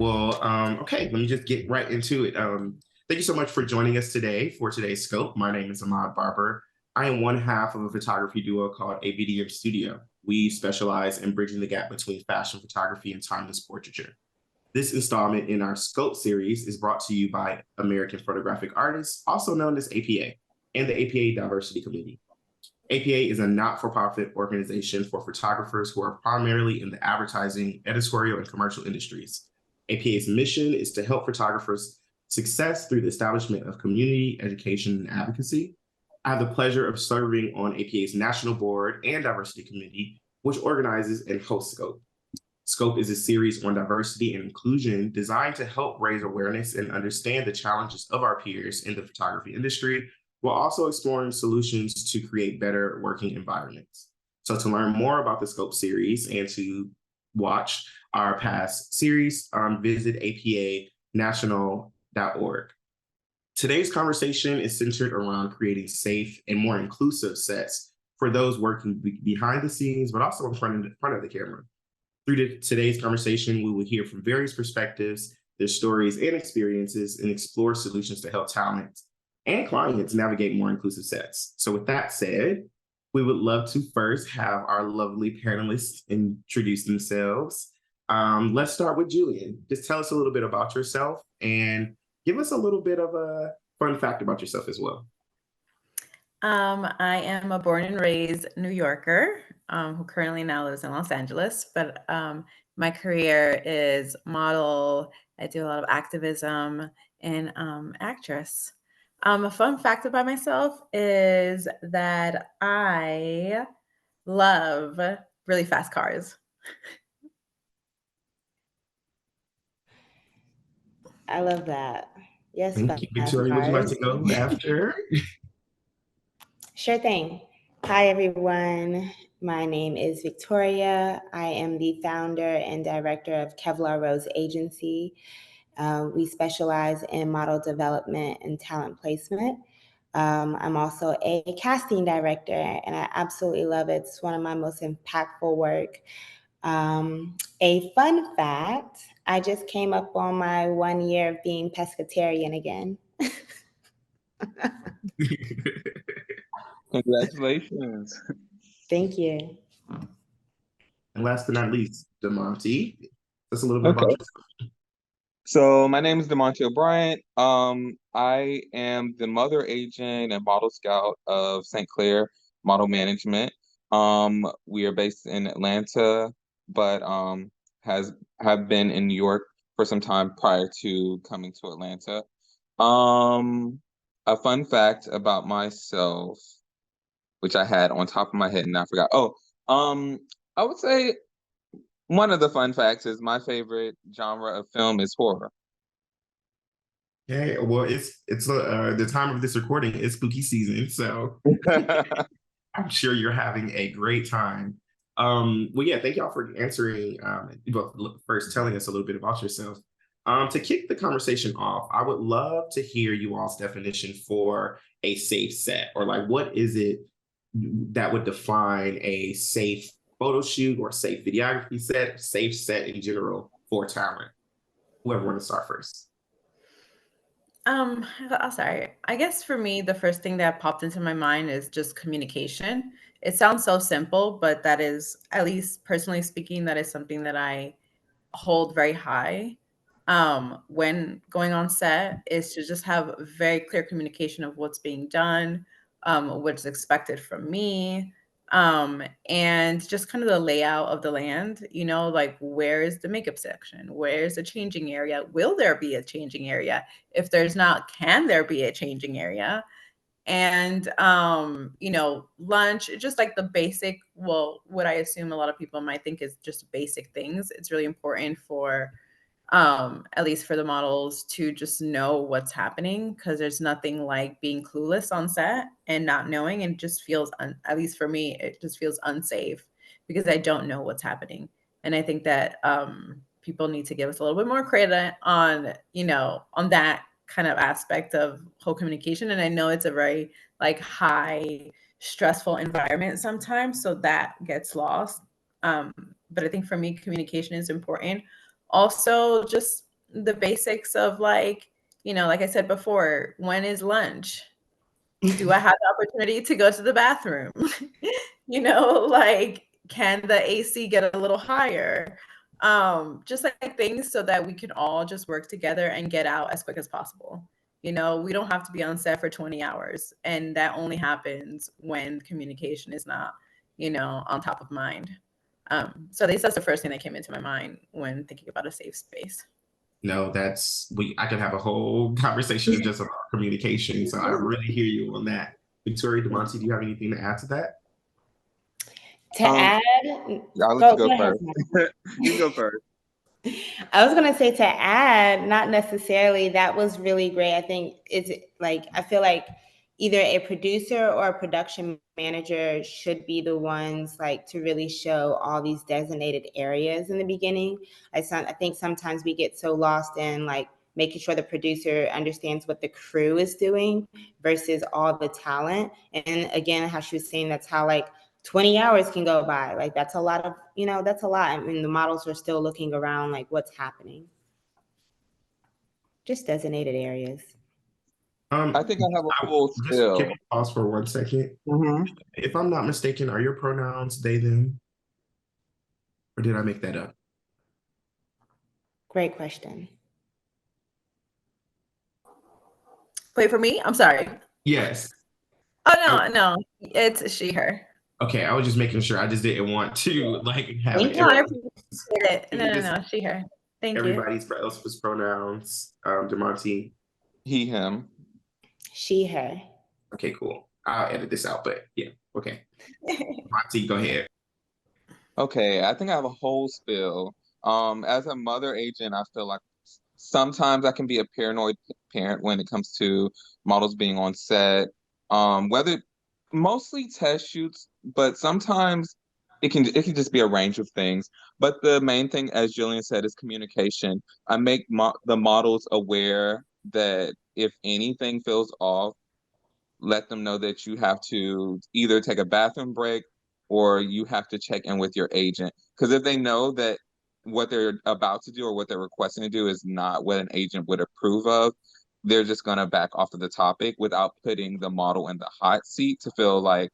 Okay, let me just get right into it. Thank you so much for joining us today for today's scope. My name is Ahmad Barber. I am one half of a photography duo called AVDM Studio. We specialize in bridging the gap between fashion photography and timeless portraiture. This installment in our scope series is brought to you by American Photographic Artists, also known as APA, and the APA Diversity Committee. APA is a not-for-profit organization for photographers who are primarily in the advertising, editorial, and commercial industries. APA's mission is to help photographers success through the establishment of community, education, and advocacy. I have the pleasure of serving on APA's National Board and Diversity Committee, which organizes and hosts Scope. Scope is a series on diversity and inclusion designed to help raise awareness and understand the challenges of our peers in the photography industry, while also exploring solutions to create better working environments. So to learn more about the Scope series and to watch our past series, visit apanational.org. Today's conversation is centered around creating safe and more inclusive sets for those working behind the scenes, but also in front of the camera. Through today's conversation, we will hear from various perspectives, their stories and experiences, and explore solutions to help talent and clients navigate more inclusive sets. So with that said, we would love to first have our lovely panelists introduce themselves. Let's start with Julian. Just tell us a little bit about yourself and give us a little bit of a fun fact about yourself as well. I am a born and raised New Yorker who currently now lives in Los Angeles, but my career is model. I do a lot of activism and actress. A fun fact about myself is that I love really fast cars. I love that. Yes, Thank you, Victoria. Would you like to go after? Sure thing. Hi, everyone. My name is Victoria. I am the founder and director of Kevlar Rose Agency. We specialize in model development and talent placement. I'm also a casting director, and I absolutely love it. It's one of my most impactful work. A fun fact, I just came up on my 1 year of being pescatarian again. Congratulations. Thank you. And last but not least, DeMonte. That's a little bit about yourself. So my name is DeMonte O'Brien. I am the mother agent and model scout of St. Clair Model Management. We are based in Atlanta, but have been in New York for some time prior to coming to Atlanta. A fun fact about myself, which I had on top of my head and I forgot. I would say one of the fun facts is my favorite genre of film is horror. Okay, well, it's the time of this recording is spooky season, so I'm sure you're having a great time. Yeah, thank y'all for answering. First telling us a little bit about yourself. To kick the conversation off, I would love to hear you all's definition for a safe set, or like what is it that would define a safe photo shoot or safe videography set, safe set in general for talent? Whoever wants to start first. Sorry. I guess for me, the first thing that popped into my mind is just communication. It sounds so simple, but that is, at least personally speaking, that is something that I hold very high when going on set, is to just have very clear communication of what's being done, what's expected from me, and just kind of the layout of the land, like where is the makeup section? Where's the changing area? Will there be a changing area? If there's not, can there be a changing area? And lunch, just like the basic, well, what I assume a lot of people might think is just basic things. It's really important for at least for the models to just know what's happening, because there's nothing like being clueless on set and not knowing, and just feels at least for me, it just feels unsafe because I don't know what's happening. And I think that people need to give us a little bit more credit on on that kind of aspect of whole communication. And I know it's a very like high stressful environment sometimes, so that gets lost. But I think for me, communication is important. Also, just the basics of like, like I said before, when is lunch? Do I have the opportunity to go to the bathroom? Like, can the AC get a little higher? Just like things so that we can all just work together and get out as quick as possible. We don't have to be on set for 20 hours. And that only happens when communication is not, on top of mind. So at least that's the first thing that came into my mind when thinking about a safe space. No, I could have a whole conversation just about communication. So I really hear you on that. Victoria, Demonte, do you have anything to add to that? To add, I'll let you go first. You go first. I was going to say to add, not necessarily. That was really great. I think I feel like either a producer or a production manager should be the ones like to really show all these designated areas in the beginning. I think sometimes we get so lost in like making sure the producer understands what the crew is doing versus all the talent. And again, how she was saying, that's how like 20 hours can go by. Like that's a lot of, that's a lot. I mean, the models are still looking around like what's happening. Just designated areas. I think I have a full spill. Can we pause for 1 second? If I'm not mistaken, are your pronouns they, them? Or did I make that up? Great question. Wait, for me? I'm sorry. Yes. Oh, no. It's she, her. Okay, I was just making sure. I just didn't want to like have No, she, her. Thank you. Everybody's else's pronouns. Demonte. He, him. She, her. Okay, cool. I'll edit this out, but yeah, okay. Demonte, go ahead. Okay, I think I have a whole spill. As a mother agent, I feel like sometimes I can be a paranoid parent when it comes to models being on set. Whether mostly test shoots, but sometimes it can just be a range of things. But the main thing, as Jillian said, is communication. I make the models aware that if anything feels off, let them know that you have to either take a bathroom break or you have to check in with your agent. Because if they know that what they're about to do or what they're requesting to do is not what an agent would approve of, they're just going to back off of the topic without putting the model in the hot seat to feel like,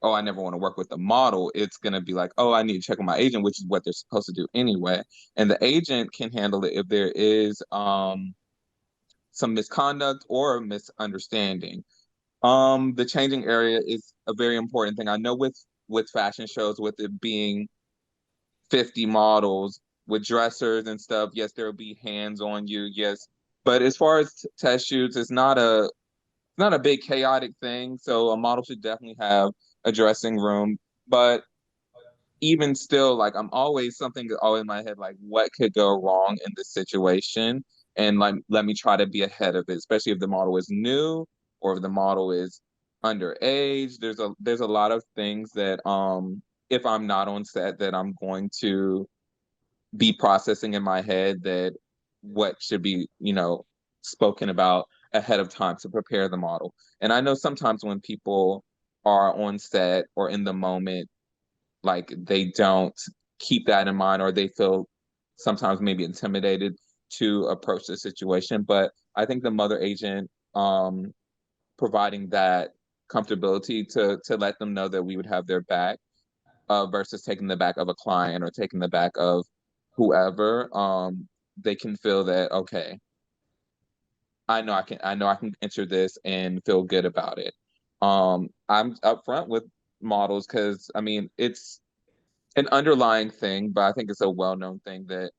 oh, I never want to work with the model. It's going to be like, oh, I need to check with my agent, which is what they're supposed to do anyway. And the agent can handle it if there is some misconduct or misunderstanding. The changing area is a very important thing. I know with fashion shows, with it being 50 models with dressers and stuff, yes, there will be hands on you, yes. But as far as test shoots, it's not a big chaotic thing. So a model should definitely have a dressing room. But even still, like something always in my head, like what could go wrong in this situation? And like let me try to be ahead of it, especially if the model is new or if the model is underage. There's a lot of things that if I'm not on set that I'm going to be processing in my head that what should be, spoken about ahead of time to prepare the model. And I know sometimes when people are on set or in the moment, like they don't keep that in mind or they feel sometimes maybe intimidated to approach the situation. But I think the mother agent providing that comfortability to let them know that we would have their back versus taking the back of a client or taking the back of whoever, they can feel that, okay, I know I can enter this and feel good about it. I'm upfront with models because I mean it's an underlying thing, but I think it's a well-known thing that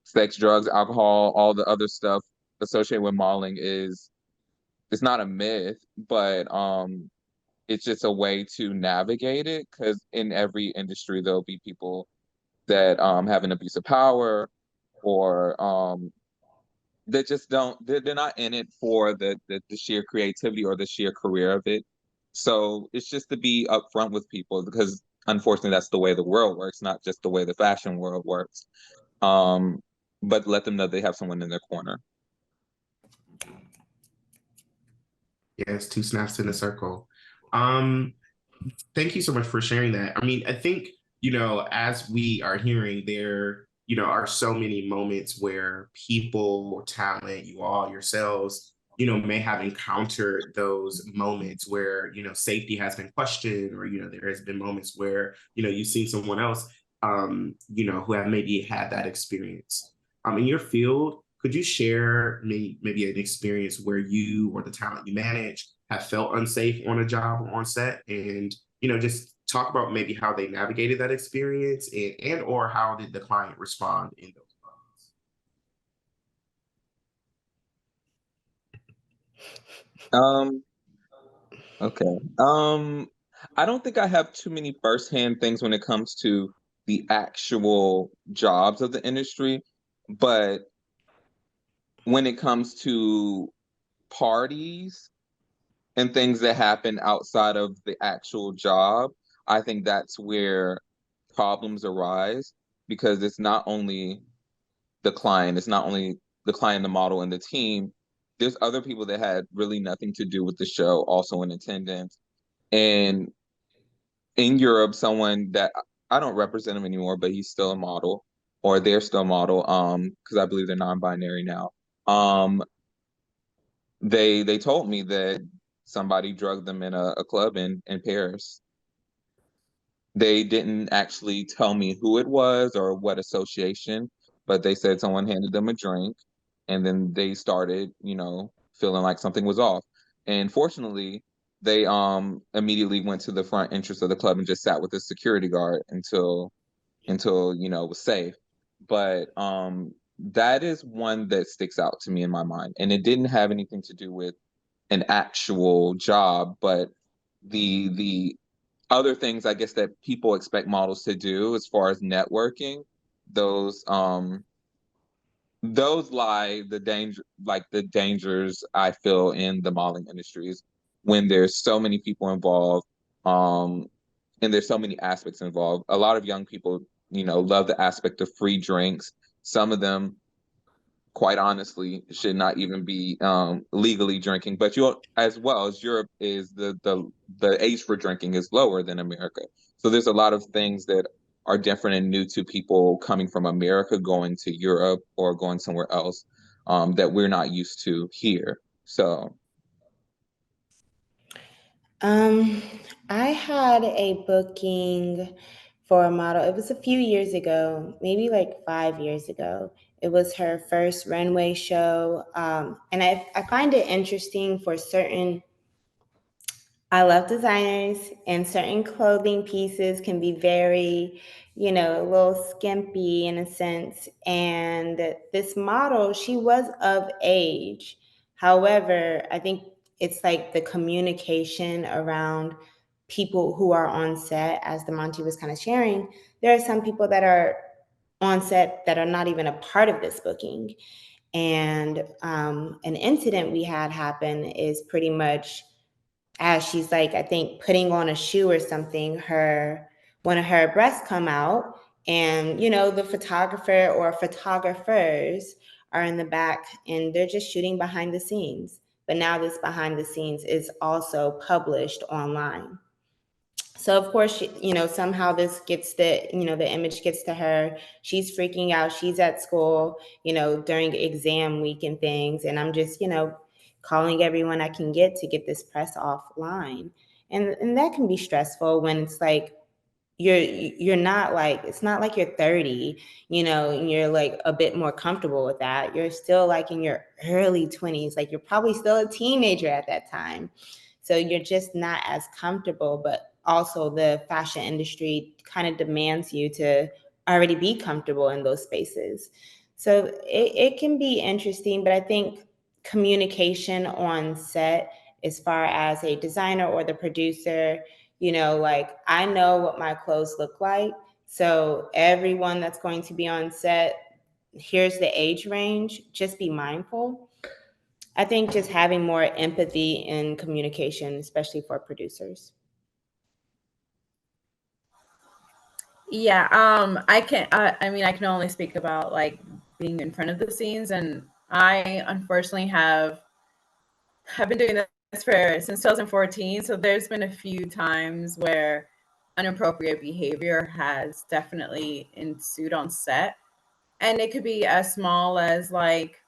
sex, drugs, alcohol, all the other stuff associated with modeling it's not a myth, but it's just a way to navigate it because in every industry there'll be people that have an abuse of power or that just they're not in it for the sheer creativity or the sheer career of it. So it's just to be upfront with people because unfortunately that's the way the world works, not just the way the fashion world works. But let them know they have someone in their corner. Yes, 2 snaps in a circle. Thank you so much for sharing that. I mean, I think, as we are hearing, there are so many moments where people or talent, you all yourselves, may have encountered those moments where, safety has been questioned, or, there has been moments where, you've seen someone else, who have maybe had that experience. In your field, could you share maybe an experience where you or the talent you manage have felt unsafe on a job or on set, and just talk about maybe how they navigated that experience, and or how did the client respond in those Um, okay. I don't think I have too many firsthand things when it comes to the actual jobs of the industry, but when it comes to parties and things that happen outside of the actual job, I think that's where problems arise, because it's not only the client, the model, and the team. There's other people that had really nothing to do with the show also in attendance. And in Europe, someone that I don't represent him anymore, but he's still a model, or they're still a model, because I believe they're non-binary now. Um, they told me that somebody drugged them in a club in Paris. They didn't actually tell me who it was or what association, but they said someone handed them a drink, and then they started, feeling like something was off. And fortunately, they immediately went to the front entrance of the club and just sat with the security guard until it was safe. But that is one that sticks out to me in my mind. And it didn't have anything to do with an actual job, but the other things, I guess, that people expect models to do as far as networking, those lie the dangers I feel in the modeling industries, when there's so many people involved, um, and there's so many aspects involved. A lot of young people, love the aspect of free drinks. Some of them, quite honestly, should not even be legally drinking. But you, as well as Europe, is the age for drinking is lower than America. So there's a lot of things that are different and new to people coming from America going to Europe or going somewhere else, that we're not used to here. So I had a booking for a model. It was a few years ago, maybe like 5 years ago. It was her first runway show. And I find it interesting for certain, I love designers, and certain clothing pieces can be very, a little skimpy in a sense. And this model, she was of age. However, I think it's like the communication around people who are on set, as Demonte was kind of sharing. There are some people that are on set that are not even a part of this booking. And an incident we had happen is pretty much, as she's like, I think putting on a shoe or something, one of her breasts come out, and the photographer or photographers are in the back and they're just shooting behind the scenes. But now this behind the scenes is also published online. So of course, somehow this gets the image gets to her. She's freaking out. She's at school, during exam week and things. And I'm just, calling everyone I can get to get this press offline. And that can be stressful when it's like, you're not like, it's not like you're 30, and you're like a bit more comfortable with that. You're still like in your early 20s, like you're probably still a teenager at that time. So you're just not as comfortable, but also the fashion industry kind of demands you to already be comfortable in those spaces. So it can be interesting, but I think communication on set, as far as a designer or the producer, like I know what my clothes look like. So everyone that's going to be on set, here's the age range, just be mindful. I think just having more empathy and communication, especially for producers. Yeah, I mean, I can only speak about like being in front of the scenes, and I unfortunately have been doing this for since 2014. So there's been a few times where inappropriate behavior has definitely ensued on set. And it could be as small as like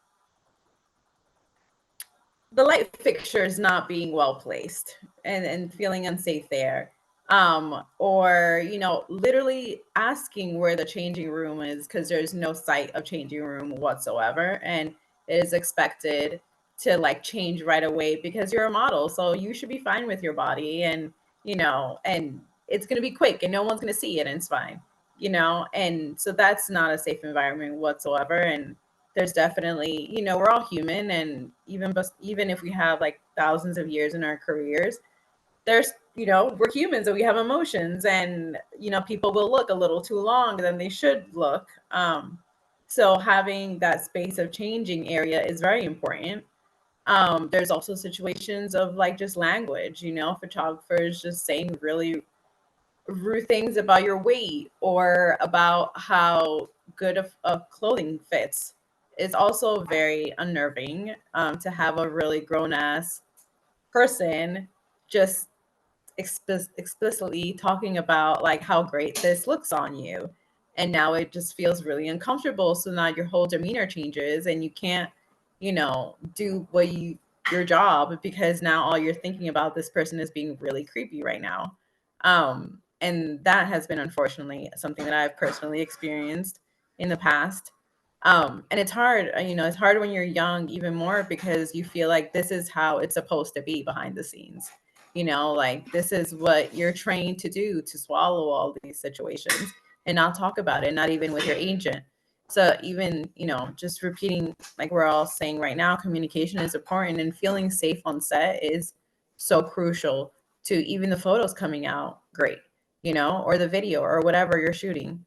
the light fixtures not being well placed and feeling unsafe there. Or, you know, literally asking where the changing room is because there's no sight of changing room whatsoever. And it is expected to like change right away because you're a model. So you should be fine with your body and, you know, and it's going to be quick and no one's going to see it and it's fine, you know? And so that's not a safe environment whatsoever. And there's definitely, you know, we're all human, and even if we have like thousands of years in our careers, there's, you know, we're humans and we have emotions, and you know, people will look a little too long than they should look. So having that space of changing area is very important. There's also situations of like just language, you know, photographers just saying really rude things about your weight or about how good of clothing fits is also very unnerving, to have a really grown ass person just explicitly talking about like how great this looks on you, and now it just feels really uncomfortable, so now your whole demeanor changes and you can't, you know, do your job because now all you're thinking about this person is being really creepy right now. And that has been unfortunately something that I've personally experienced in the past. And it's hard, you know, it's hard when you're young, even more because you feel like this is how it's supposed to be behind the scenes. You know, like this is what you're trained to do, to swallow all these situations and not talk about it, not even with your agent. So even, you know, just repeating, like we're all saying right now, communication is important, and feeling safe on set is so crucial to even the photos coming out great, you know, or the video or whatever you're shooting.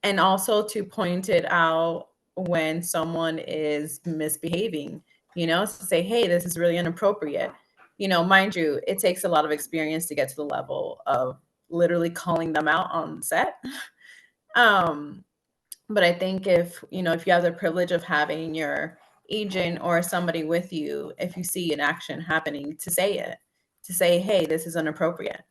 And also to point it out when someone is misbehaving, you know, to say, hey, this is really inappropriate. You know, mind you, it takes a lot of experience to get to the level of literally calling them out on set. um, but I think if, you know, if you have the privilege of having your agent or somebody with you, if you see an action happening, to say it, to say, hey, this is inappropriate.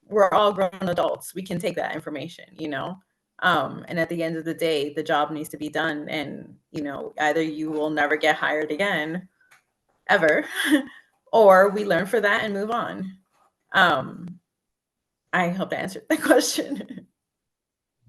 We're all grown adults. We can take that information, you know? And at the end of the day, the job needs to be done. And, you know, either you will never get hired again, ever, or we learn for that and move on. I hope that answered the question.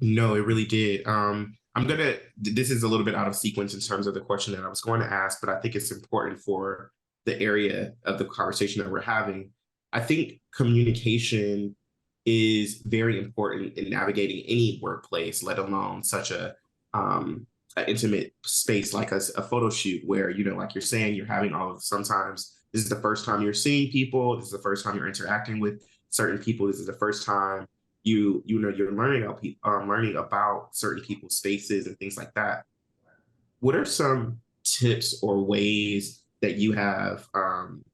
No, it really did. This is a little bit out of sequence in terms of the question that I was going to ask, but I think it's important for the area of the conversation that we're having. I think communication is very important in navigating any workplace, let alone such an intimate space like a photo shoot where, you know, like you're saying, you're having all of sometimes this is the first time you're seeing people, this is the first time you're interacting with certain people, this is the first time you're learning about certain people's spaces and things like that. What are some tips or ways that you have,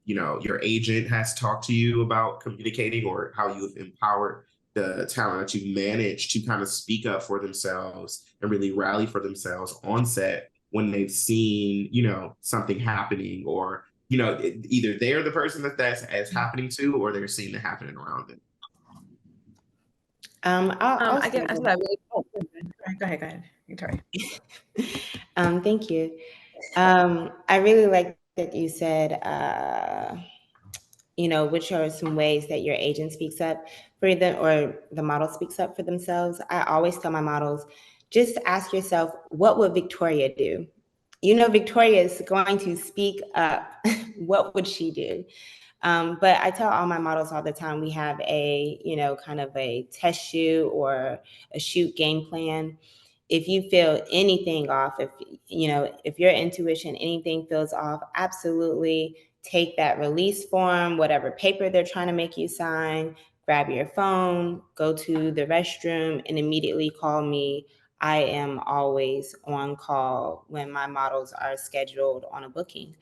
you know, your agent has talked to you about communicating, or how you've empowered the talent that you manage to kind of speak up for themselves and really rally for themselves on set when they've seen, you know, something happening, or, you know, either they're the person that's happening to, or they're seeing it happening around them? I'll I can start answer with. that really. Oh, go ahead. Victoria. Thank you. I really like that you said, you know, which are some ways that your agent speaks up for them or the model speaks up for themselves. I always tell my models, just ask yourself, what would Victoria do? You know, Victoria is going to speak up. What would she do? But I tell all my models all the time, we have a, you know, kind of a test shoot or a shoot game plan. If you feel anything off, if, you know, if your intuition, anything feels off, absolutely take that release form, whatever paper they're trying to make you sign, grab your phone, go to the restroom, and immediately call me. I am always on call when my models are scheduled on a booking.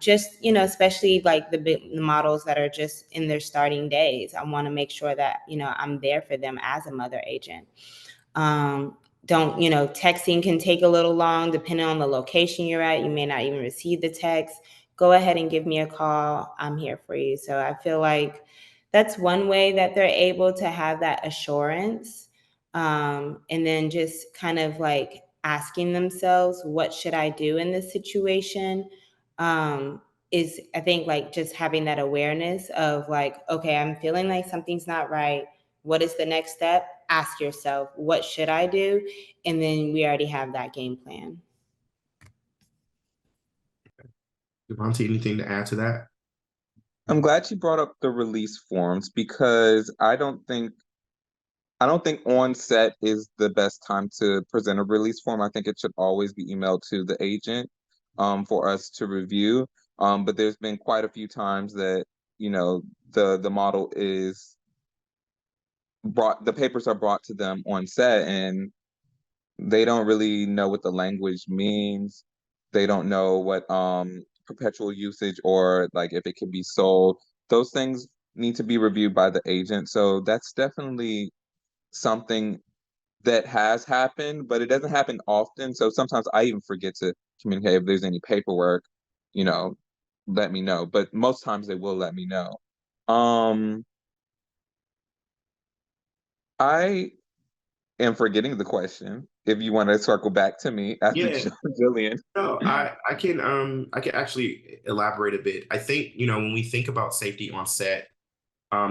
Just, you know, especially like the models that are just in their starting days, I want to make sure that, you know, I'm there for them as a mother agent. Don't, you know, texting can take a little long depending on the location you're at. You may not even receive the text. Go ahead and give me a call. I'm here for you. So I feel like that's one way that they're able to have that assurance. and then just kind of like asking themselves, what should I do in this situation? Is I think like just having that awareness of like, okay, I'm feeling like something's not right. What is the next step? Ask yourself, what should I do? And then we already have that game plan. Devontae, anything to add to that? I'm glad you brought up the release forms because I don't think on set is the best time to present a release form. I think it should always be emailed to the agent for us to review. But there's been quite a few times that, you know, the model is the papers are brought to them on set and they don't really know what the language means. They don't know what perpetual usage or like if it can be sold. Those things need to be reviewed by the agent. So that's definitely something that has happened, but it doesn't happen often. So sometimes I even forget to communicate if there's any paperwork, you know, let me know. But most times they will let me know. I am forgetting the question. If you want to circle back to me after Yeah. Jillian. No, I can actually elaborate a bit. I think, when we think about safety on set,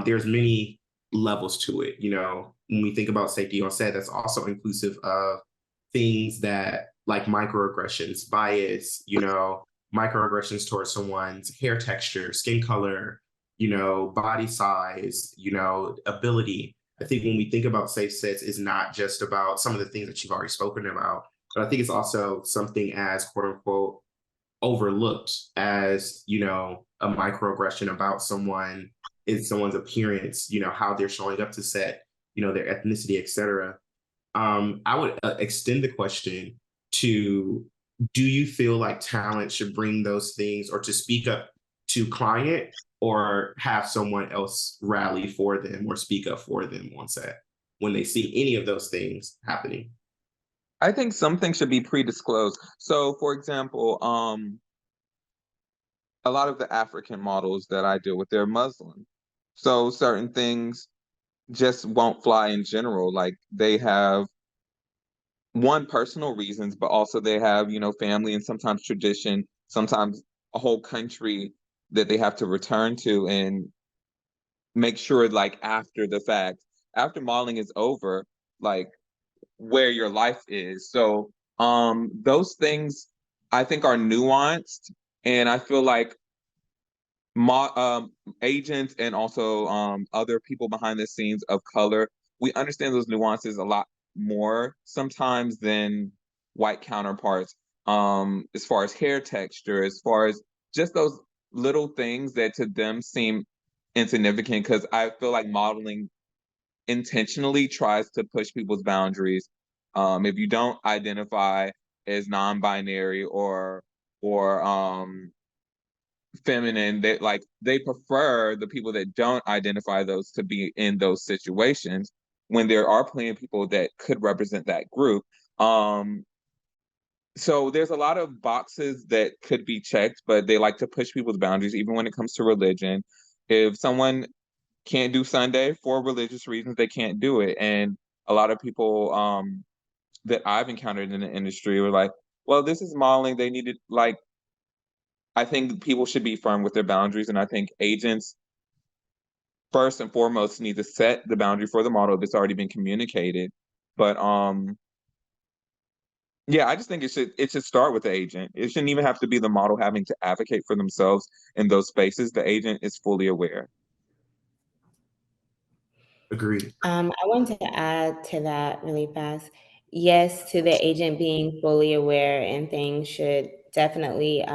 there's many levels to it. When we think about safety on set, that's also inclusive of things that like microaggressions, bias, microaggressions towards someone's hair texture, skin color, body size, ability. I think when we think about safe sets, it's not just about some of the things that you've already spoken about, but I think it's also something as quote unquote overlooked as, a microaggression about someone is someone's appearance, how they're showing up to set, their ethnicity, etc. I would extend the question to, do you feel like talent should bring those things or to speak up to client or have someone else rally for them or speak up for them on set when they see any of those things happening? I think something should be pre-disclosed. So for example, a lot of the African models that I deal with, they're Muslim. So certain things just won't fly in general. Like they have one personal reasons, but also they have, family and sometimes tradition, sometimes a whole country that they have to return to and make sure like after the fact, after modeling is over, like where your life is. So those things I think are nuanced and I feel like agents and also other people behind the scenes of color, we understand those nuances a lot more sometimes than white counterparts. As far as hair texture, as far as just those little things that to them seem insignificant, because I feel like modeling intentionally tries to push people's boundaries. If you don't identify as non-binary or feminine, they prefer the people that don't identify those to be in those situations when there are plenty of people that could represent that group. So there's a lot of boxes that could be checked, but they like to push people's boundaries, even when it comes to religion. If someone can't do Sunday for religious reasons, they can't do it. And a lot of people that I've encountered in the industry were like, well, this is modeling. They needed like I think people should be firm with their boundaries, and I think agents first and foremost need to set the boundary for the model that's already been communicated. But yeah, I just think it should start with the agent. It shouldn't even have to be the model having to advocate for themselves in those spaces. The agent is fully aware. Agreed. I want to add to that really fast. Yes, to the agent being fully aware, and things should definitely,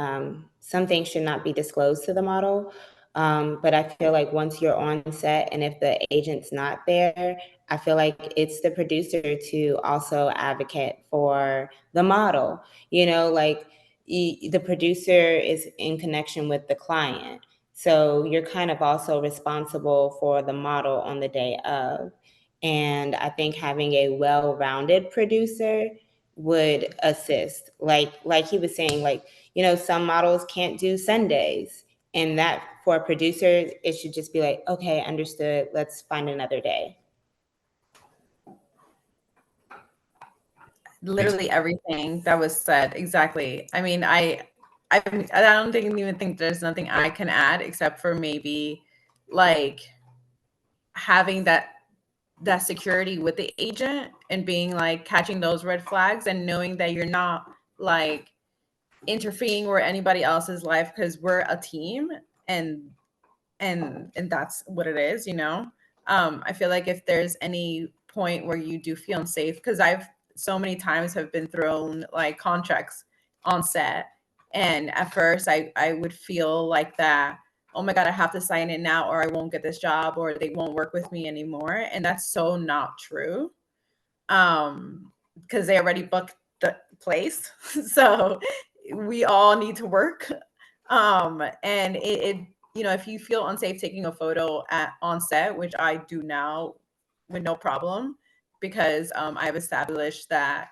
some things should not be disclosed to the model. But I feel like once you're on set and if the agent's not there, I feel like it's the producer to also advocate for the model. Like the producer is in connection with the client. So you're kind of also responsible for the model on the day of. And I think having a well-rounded producer would assist. Like he was saying, like, some models can't do Sundays. And that for a producer, it should just be like, okay, understood. Let's find another day. literally everything that was said. Exactly. I mean, I don't even think there's nothing I can add except for maybe like having that security with the agent and being like catching those red flags and knowing that you're not like interfering with anybody else's life because we're a team, and and that's what it is, you know. I feel like if there's any point where you do feel unsafe, because I've so many times have been thrown like contracts on set, and at first I would feel like that, oh my god, I have to sign it now or I won't get this job or they won't work with me anymore, and that's so not true. Because they already booked the place. So we all need to work. And it, you know, if you feel unsafe taking a photo at on set, which I do now with no problem, because I've established that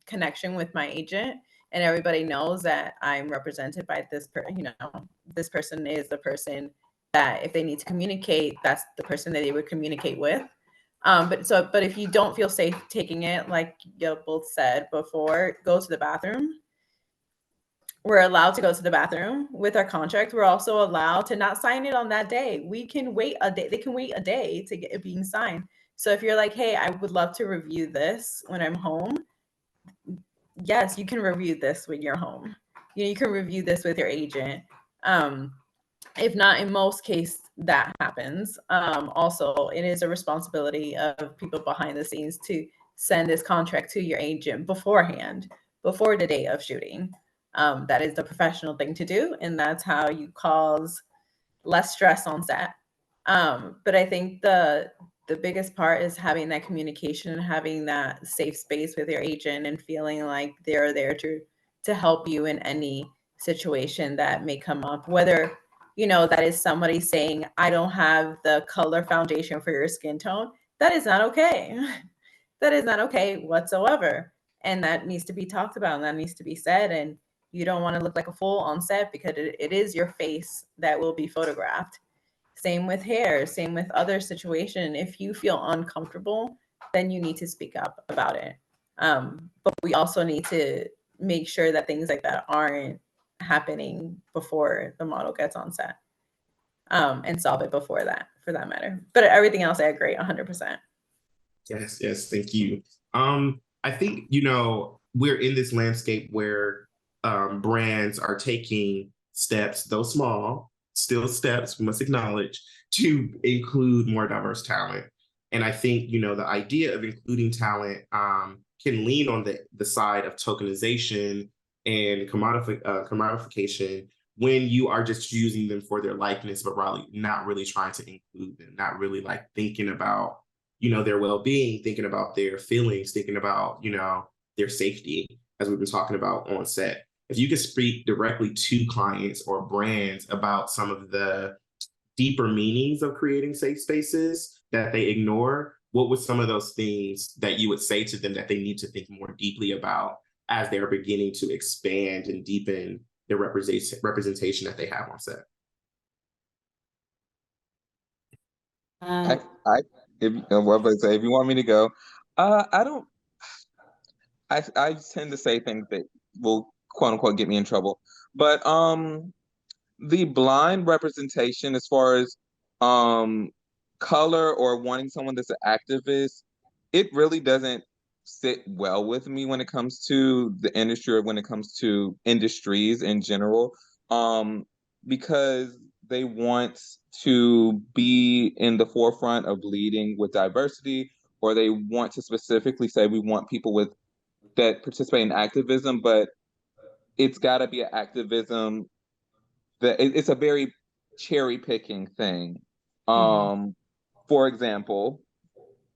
connection with my agent, and everybody knows that I'm represented by this you know, this person is the person that if they need to communicate, that's the person that they would communicate with. But if you don't feel safe taking it, like you both said before, go to the bathroom. We're allowed to go to the bathroom with our contract. We're also allowed to not sign it on that day. We can wait a day. They can wait a day to get it being signed. So if you're like, hey, I would love to review this when I'm home, yes, you can review this when you're home. You know, you can review this with your agent. Um, if not, in most cases that happens. Also, it is a responsibility of people behind the scenes to send this contract to your agent beforehand, before the day of shooting. That is the professional thing to do, and that's how you cause less stress on set. But I think the biggest part is having that communication and having that safe space with your agent and feeling like they're there to help you in any situation that may come up, whether you know that is somebody saying I don't have the color foundation for your skin tone. That is not okay. That is not okay whatsoever, and that needs to be talked about and that needs to be said. And you don't want to look like a fool on set because it is your face that will be photographed. Same with hair, same with other situation. If you feel uncomfortable, then you need to speak up about it. But we also need to make sure that things like that aren't happening before the model gets on set, and solve it before that, for that matter. But everything else, I agree 100%. Yes, yes, thank you. I think, you know, we're in this landscape where brands are taking steps, though small, still steps, we must acknowledge, to include more diverse talent. And I think, you know, the idea of including talent can lean on the side of tokenization and commodification when you are just using them for their likeness, but probably not really trying to include them, not really like thinking about, you know, their well-being, thinking about their feelings, thinking about, you know, their safety, as we've been talking about on set. If you could speak directly to clients or brands about some of the deeper meanings of creating safe spaces that they ignore, what would some of those things that you would say to them that they need to think more deeply about as they're beginning to expand and deepen their representation that they have on set? I, if if you want me to go, I don't. I tend to say things that will quote unquote get me in trouble, but the blind representation as far as um color or wanting someone that's an activist, it really doesn't sit well with me when it comes to the industry or when it comes to industries in general. Because they want to be in the forefront of leading with diversity, or they want to specifically say we want people with that participate in activism, but it's got to be an activism it's a very cherry picking thing. Um, for example,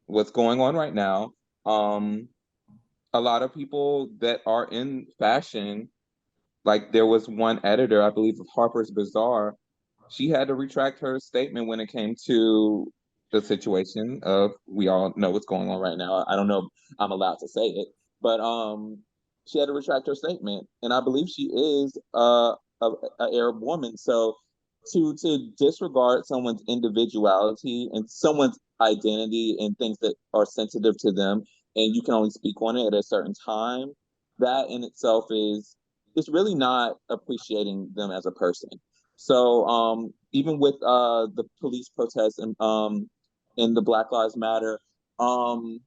what's going on right now, a lot of people that are in fashion, like there was one editor, I believe, of Harper's Bazaar, she had to retract her statement when it came to the situation of we all know what's going on right now. I don't know if I'm allowed to say it, but she had to retract her statement, and I believe she is a Arab woman. So to disregard someone's individuality and someone's identity and things that are sensitive to them and you can only speak on it at a certain time, that in itself is really not appreciating them as a person. So even with the police protests and in the Black Lives Matter, um,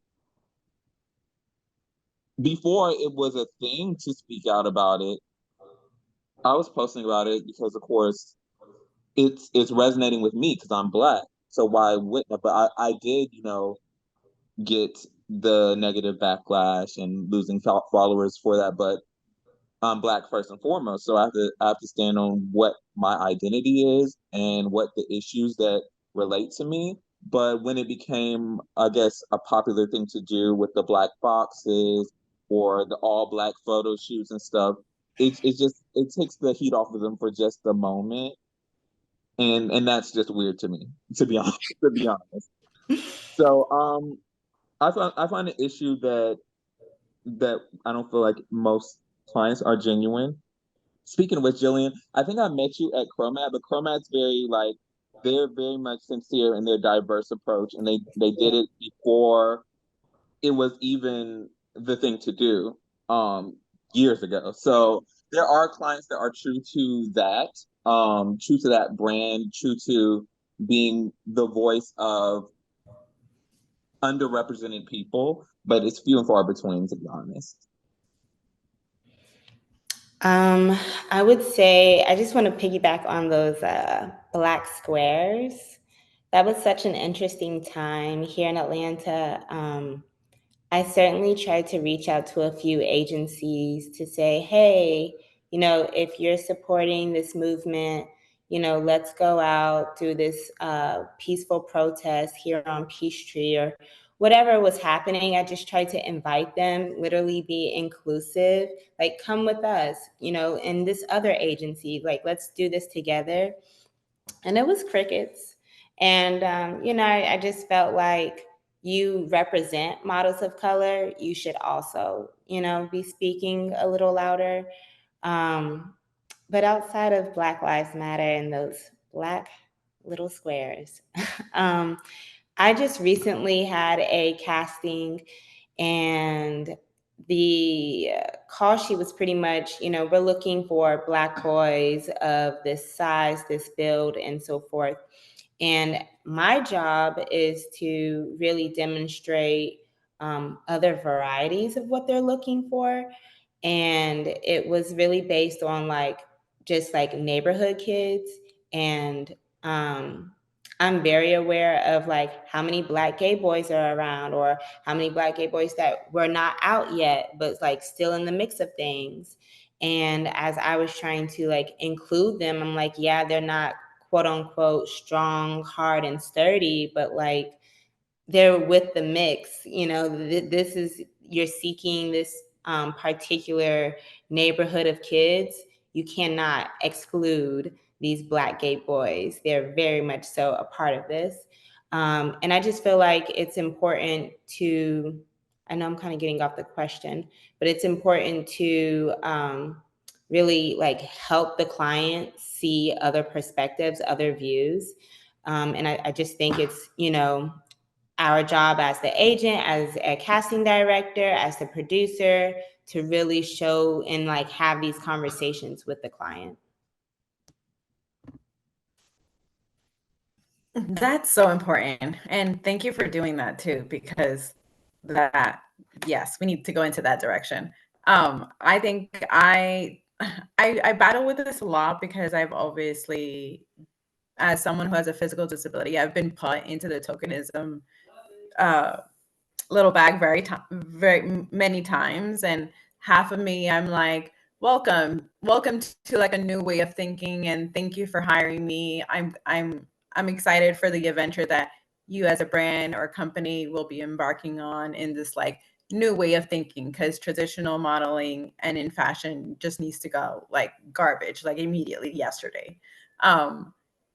before it was a thing to speak out about it, I was posting about it because, of course, it's resonating with me because I'm Black. So why wouldn't? But I did, get the negative backlash and losing followers for that. But I'm Black first and foremost, so I have to stand on what my identity is and what the issues that relate to me. But when it became, I guess, a popular thing to do with the Black boxes or the all Black photo shoots and stuff, it takes the heat off of them for just a moment, and that's just weird to me, to be honest. To be honest. So I find an issue that I don't feel like most clients are genuine. Speaking of which, Jillian, I think I met you at Chromat, but Chromat's they're very much sincere in their diverse approach, and they did it before it was even the thing to do, years ago. So there are clients that are true to that brand, true to being the voice of underrepresented people, but it's few and far between, to be honest. I would say I just want to piggyback on those Black squares. That was such an interesting time here in Atlanta. I certainly tried to reach out to a few agencies to say, hey, if you're supporting this movement, let's go out, do this peaceful protest here on Peachtree or whatever was happening. I just tried to invite them, literally be inclusive, like come with us, and this other agency, like let's do this together. And it was crickets. And, I just felt like you represent models of color. You should also, be speaking a little louder. But outside of Black Lives Matter and those Black little squares, I just recently had a casting, and the call sheet was pretty much, we're looking for Black boys of this size, this build, and so forth. And my job is to really demonstrate other varieties of what they're looking for. And it was really based on just neighborhood kids. And I'm very aware of how many Black gay boys are around, or how many Black gay boys that were not out yet, but still in the mix of things. And as I was trying to include them, I'm like, yeah, they're not quote unquote strong, hard, and sturdy, but they're with the mix. This is, you're seeking this particular neighborhood of kids. You cannot exclude these Black gay boys. They're very much so a part of this. And I just feel like it's important to, I know I'm kind of getting off the question, but it's important to really help the client see other perspectives, other views. And I just think it's, our job as the agent, as a casting director, as the producer, to really show and have these conversations with the client. That's so important. And thank you for doing that too, because yes, we need to go into that direction. I think I battle with this a lot because I've obviously, as someone who has a physical disability, I've been put into the tokenism little bag very many times. And half of me, I'm like, welcome to a new way of thinking, and thank you for hiring me. I'm excited for the adventure that you as a brand or company will be embarking on in this new way of thinking, because traditional modeling and in fashion just needs to go garbage immediately, yesterday.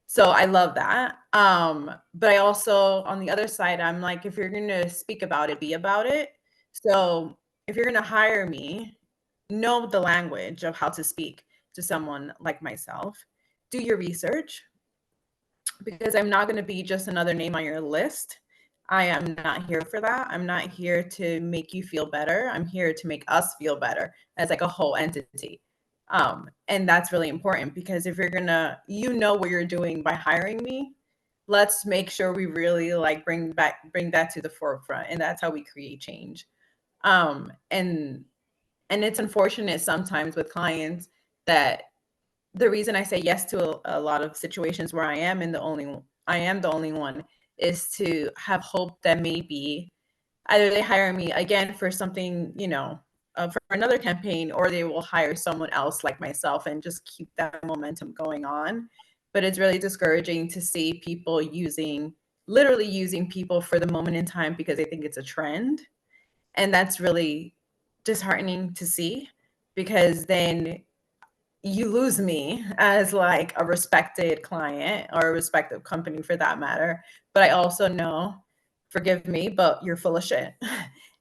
So I love that. But I also, on the other side, I'm like, if you're going to speak about it, be about it. So if you're going to hire me, know the language of how to speak to someone like myself. Do your research, because I'm not going to be just another name on your list. I am not here for that. I'm not here to make you feel better. I'm here to make us feel better as like a whole entity. And that's really important because if you're gonna, you know what you're doing by hiring me, let's make sure we really like bring that to the forefront. And that's how we create change. And it's unfortunate sometimes with clients that the reason I say yes to a lot of situations where I am the only one is to have hope that maybe either they hire me again for something, for another campaign, or they will hire someone else like myself and just keep that momentum going on. But it's really discouraging to see people literally using people for the moment in time because they think it's a trend. And that's really disheartening to see because then you lose me as like a respected client or a respected company for that matter. But I also know, forgive me, but you're full of shit.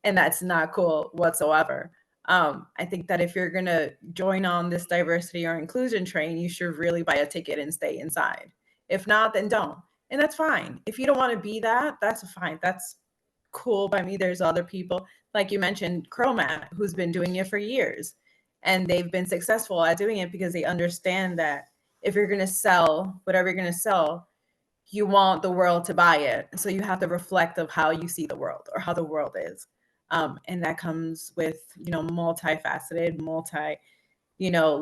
And that's not cool whatsoever. I think that if you're gonna join on this diversity or inclusion train, you should really buy a ticket and stay inside. If not, then don't. And that's fine. If you don't want to be that, that's fine. That's cool by me. There's other people, like you mentioned, Chromat, who's been doing it for years and they've been successful at doing it because they understand that if you're going to sell whatever you're going to sell, you want the world to buy it, so you have to reflect of how you see the world or how the world is. And that comes with multifaceted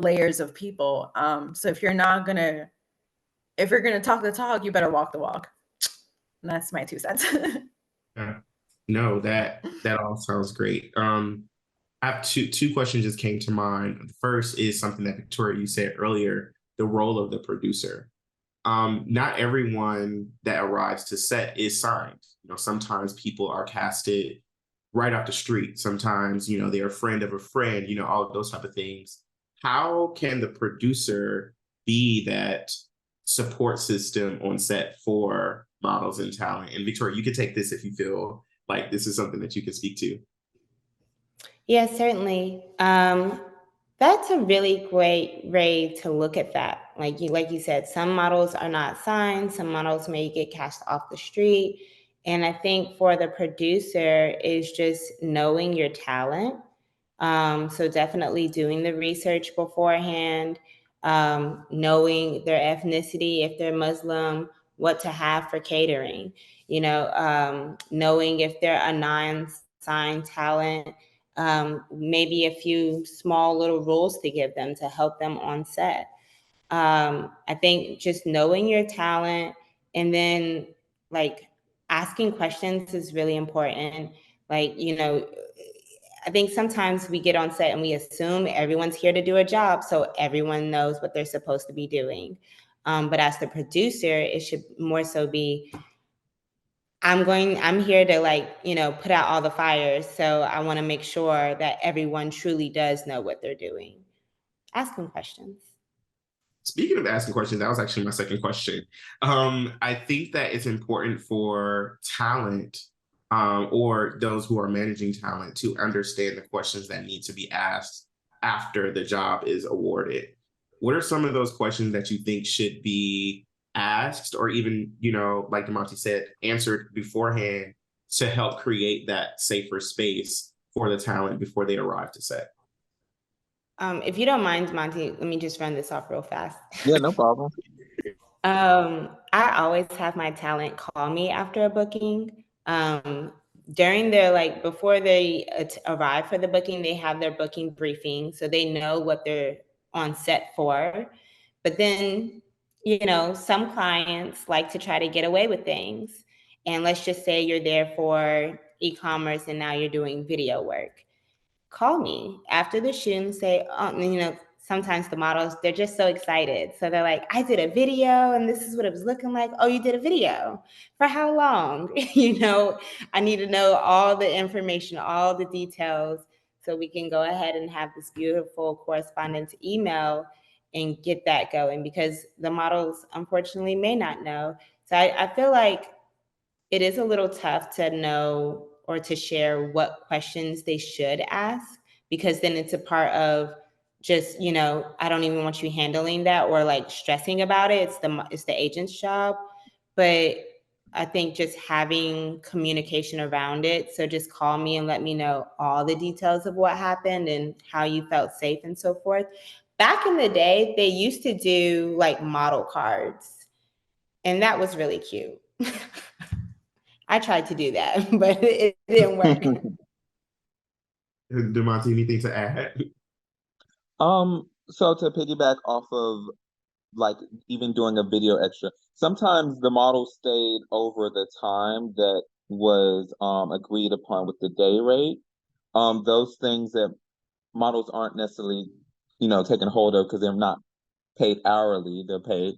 layers of people. So if you're gonna talk the talk, you better walk the walk. And that's my 2 cents. No, that all sounds great. I have two questions just came to mind. The first is something that Victoria, you said earlier, the role of the producer. Not everyone that arrives to set is signed. Sometimes people are casted right off the street. Sometimes, they're a friend of a friend, all of those type of things. How can the producer be that support system on set for models and talent? And Victoria, you can take this if you feel like this is something that you can speak to. Yes, certainly. That's a really great way to look at that. Like you said, some models are not signed, some models may get cast off the street. And I think for the producer is just knowing your talent. So definitely doing the research beforehand, knowing their ethnicity, if they're Muslim, what to have for catering, knowing if they're a non-signed talent, maybe a few small little rules to give them to help them on set. I think just knowing your talent and then like asking questions is really important. Like, I think sometimes we get on set and we assume everyone's here to do a job, so everyone knows what they're supposed to be doing. But as the producer, it should more so be, I'm here to put out all the fires. So I want to make sure that everyone truly does know what they're doing. Ask them questions. Speaking of asking questions, that was actually my second question. I think that it's important for talent or those who are managing talent to understand the questions that need to be asked after the job is awarded. What are some of those questions that you think should be asked or even, like DeMonte said, answered beforehand to help create that safer space for the talent before they arrive to set? If you don't mind, Monty, let me just run this off real fast. Yeah, no problem. I always have my talent call me after a booking. During their, before they arrive for the booking, they have their booking briefing, so they know what they're on set for. But then, some clients like to try to get away with things. And let's just say you're there for e-commerce and now you're doing video work. Call me after the shoot and say, sometimes the models, they're just so excited. So they're like, I did a video and this is what it was looking like. Oh, you did a video? For how long? I need to know all the information, all the details, so we can go ahead and have this beautiful correspondence email and get that going, because the models unfortunately may not know. So I feel like it is a little tough to know or to share what questions they should ask, because then it's a part of just, I don't even want you handling that or stressing about it. It's the agent's job. But I think just having communication around it. So just call me and let me know all the details of what happened and how you felt safe and so forth. Back in the day, they used to do like model cards, and that was really cute. I tried to do that, but it didn't work. Demonte, anything to add? So to piggyback off of like even doing a video extra, sometimes the model stayed over the time that was agreed upon with the day rate. Those things that models aren't necessarily, taken hold of because they're not paid hourly. They're paid,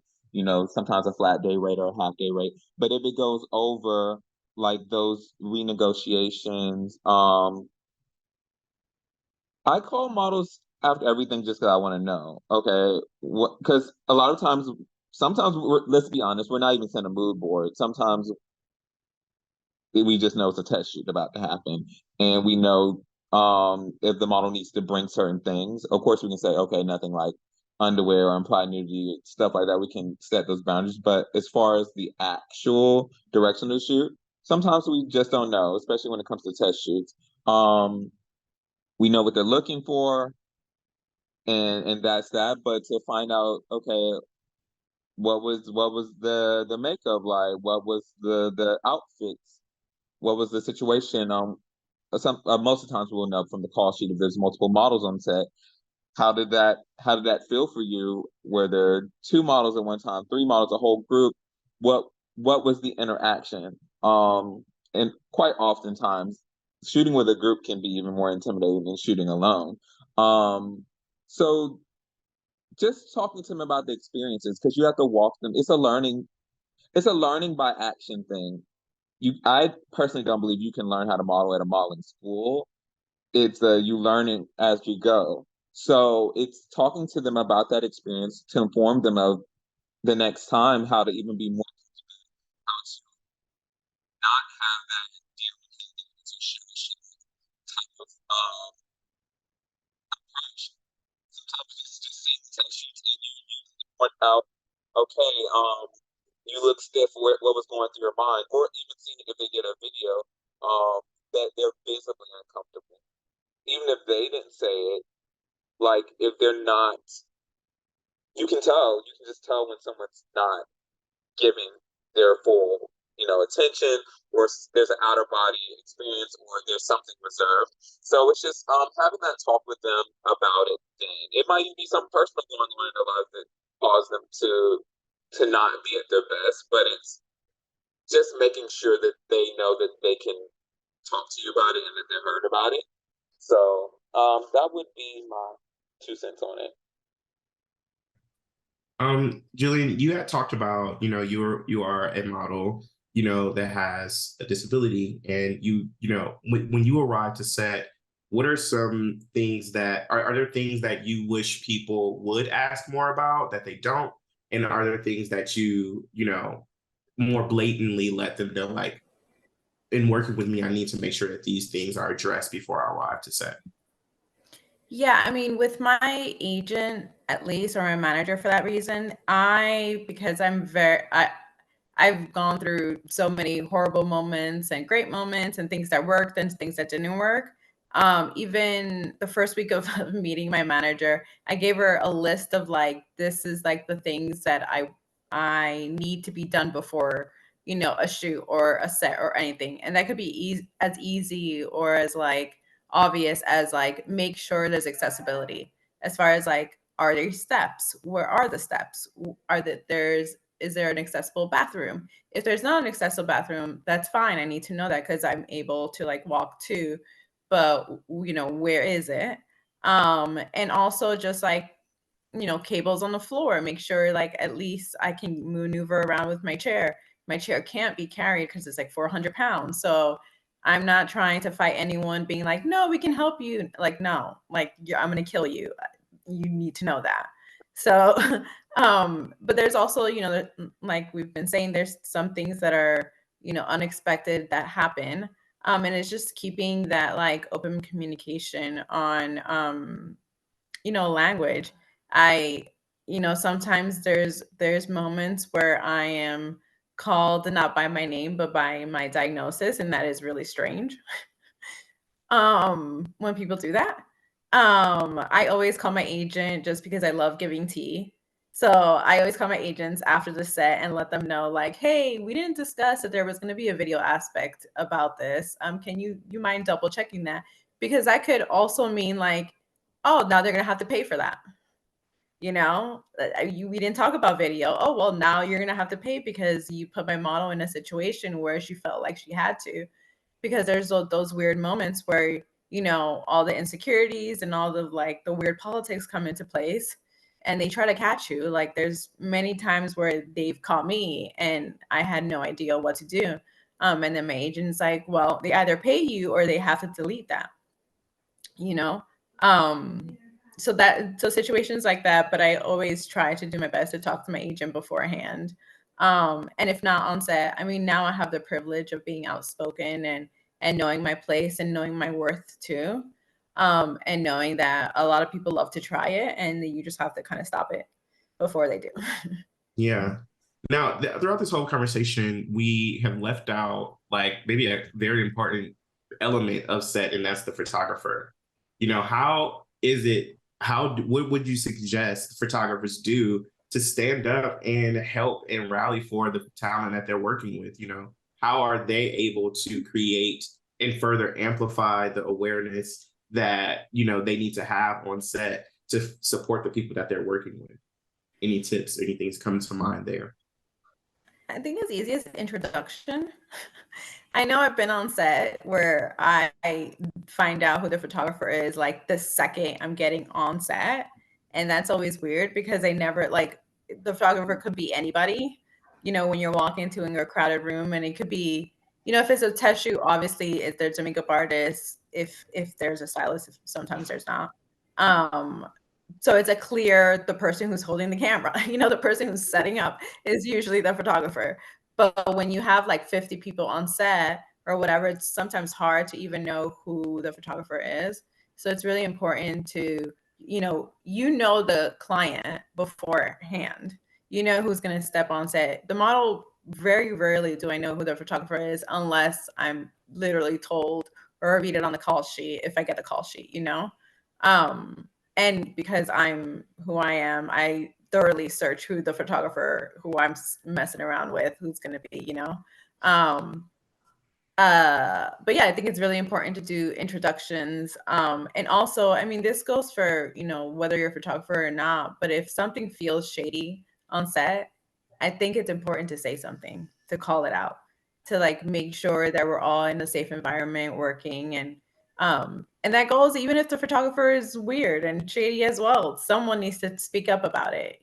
sometimes a flat day rate or a half day rate. But if it goes over like those renegotiations, I call models after everything just because I want to know. Okay, what? Because a lot of times, sometimes let's be honest, we're not even sent a mood board. Sometimes we just know it's a test shoot about to happen, and we know if the model needs to bring certain things. Of course, we can say, okay, nothing like underwear or implied nudity, stuff like that. We can set those boundaries. But as far as the actual direction of the shoot, sometimes we just don't know, especially when it comes to test shoots. We know what they're looking for, and that's that. But to find out, okay, what was the makeup like? What was the outfits? What was the situation? Most of the times we'll know from the call sheet if there's multiple models on set. How did that feel for you? Were there two models at one time, three models, a whole group? What was the interaction? And quite oftentimes, shooting with a group can be even more intimidating than shooting alone. So just talking to them about the experiences because you have to walk them. It's a learning by action thing. I personally don't believe you can learn how to model at a modeling school. It's you learn it as you go. So it's talking to them about that experience to inform them of the next time how to even be more, how to not have that deal type of approach. Sometimes it's just seeing the test sheets and you point out, okay, you look stiff. What was going through your mind, or even seeing if they get a video, that they're visibly uncomfortable, even if they didn't say it. Like if they're not, you can tell. You can just tell when someone's not giving their full, attention, or there's an out of body experience, or there's something reserved. So it's just having that talk with them about it. Then it might even be something personal going on in their life that cause them to not be at their best. But it's just making sure that they know that they can talk to you about it and that they're heard about it. So that would be my 2 cents on it. Jillian, you had talked about, you are a model, that has a disability, and when you arrive to set, what are some things that are there things that you wish people would ask more about that they don't? And are there things that more blatantly let them know, like, in working with me, I need to make sure that these things are addressed before I arrive to set? Yeah, I mean, with my agent, at least, or my manager for that reason, because I've gone through so many horrible moments and great moments and things that worked and things that didn't work. Even the first week of meeting my manager, I gave her a list of like, this is like the things that I need to be done before, a shoot or a set or anything. And that could be as easy or as like obvious as like make sure there's accessibility. As far as like, are there steps? Where are the steps? Is there an accessible bathroom? If there's not an accessible bathroom, that's fine. I need to know that because I'm able to like walk to, but where is it? And also just like, cables on the floor, make sure like at least I can maneuver around with my chair. My chair can't be carried because it's like 400 pounds. So I'm not trying to fight anyone being like, no, we can help you. Like, no, like I'm going to kill you. You need to know that. So, but there's also, like we've been saying, there's some things that are, unexpected that happen. And it's just keeping that like open communication on, language. I, sometimes there's moments where I am called not by my name, but by my diagnosis, and that is really strange. When people do that. I always call my agent just because I love giving tea. So I always call my agents after the set and let them know, like, hey, we didn't discuss that there was going to be a video aspect about this. Can you mind double checking that? Because that could also mean like, oh, now they're gonna have to pay for that. We didn't talk about video. Oh, well, now you're gonna have to pay because you put my model in a situation where she felt like she had to, because there's those weird moments where all the insecurities and all the like the weird politics come into place and they try to catch you. Like there's many times where they've caught me and I had no idea what to do. And then my agent's like, well, they either pay you or they have to delete that, you know um so situations like that, but I always try to do my best to talk to my agent beforehand. And if not on set, I mean, now I have the privilege of being outspoken and knowing my place and knowing my worth too. And knowing that a lot of people love to try it and that you just have to kind of stop it before they do. Yeah. Now, throughout this whole conversation, we have left out like maybe a very important element of set, and that's the photographer. How is it? What would you suggest photographers do to stand up and help and rally for the talent that they're working with? How are they able to create and further amplify the awareness that they need to have on set to support the people that they're working with? Any tips, anything's coming to mind there? I think as easy as introduction. I know I've been on set where I find out who the photographer is like the second I'm getting on set. And that's always weird because I never like the photographer could be anybody, when you're walking into a crowded room, and it could be, if it's a test shoot, obviously if there's a makeup artist, if there's a stylist, if sometimes there's not. So it's a clear the person who's holding the camera, the person who's setting up is usually the photographer. But when you have like 50 people on set or whatever, it's sometimes hard to even know who the photographer is. So it's really important to, the client beforehand. You know who's going to step on set. The model, very rarely do I know who the photographer is unless I'm literally told or read it on the call sheet if I get the call sheet, and because I'm who I am, I thoroughly search who the photographer who I'm messing around with, who's going to be, but yeah, I think it's really important to do introductions. And also, I mean, this goes for, whether you're a photographer or not, but if something feels shady on set, I think it's important to say something, to call it out, to like make sure that we're all in a safe environment working. And that goes even if the photographer is weird and shady as well. Someone needs to speak up about it,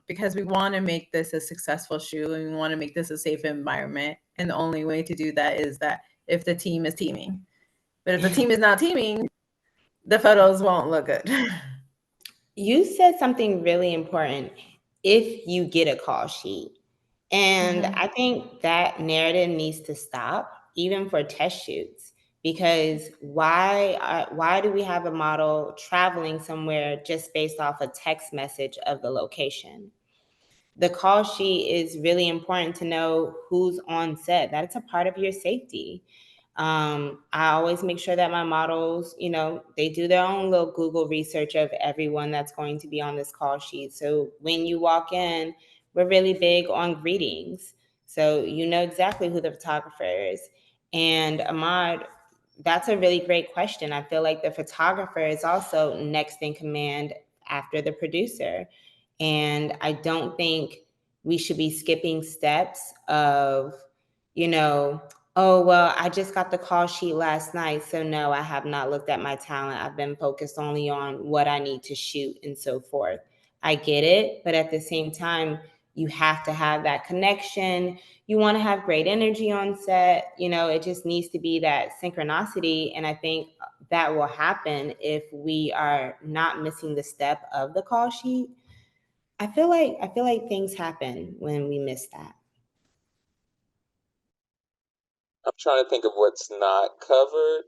because we want to make this a successful shoot and we want to make this a safe environment. And the only way to do that is that if the team is teaming. But if the team is not teaming, the photos won't look good. You said something really important. If you get a call sheet. And I think that narrative needs to stop, even for test shoots, because why do we have a model traveling somewhere just based off a text message of the location? The call sheet is really important to know who's on set. That's a part of your safety. I always make sure that my models, they do their own little Google research of everyone that's going to be on this call sheet. So when you walk in, we're really big on greetings. So you know exactly who the photographer is. And Ahmad, that's a really great question. I feel like the photographer is also next in command after the producer. And I don't think we should be skipping steps of, oh, well, I just got the call sheet last night. So no, I have not looked at my talent. I've been focused only on what I need to shoot and so forth. I get it. But at the same time, you have to have that connection. You want to have great energy on set. It just needs to be that synchronicity. And I think that will happen if we are not missing the step of the call sheet. I feel like things happen when we miss that. I'm trying to think of what's not covered.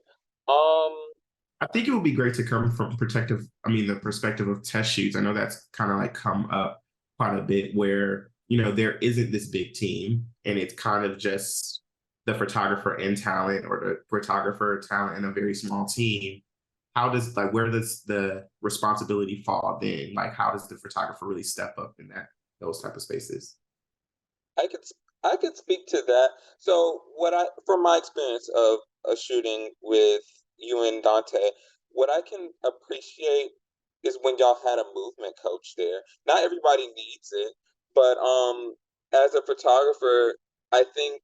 I think it would be great to come from the perspective of test shoots. I know that's kind of like come up quite a bit where there isn't this big team and it's kind of just the photographer and talent, or the photographer, talent, and a very small team, where does the responsibility fall then? Like, how does the photographer really step up in those type of spaces? I could I could speak to that. So from my experience of a shooting with you and Dante, what I can appreciate is when y'all had a movement coach there. Not everybody needs it, but as a photographer, I think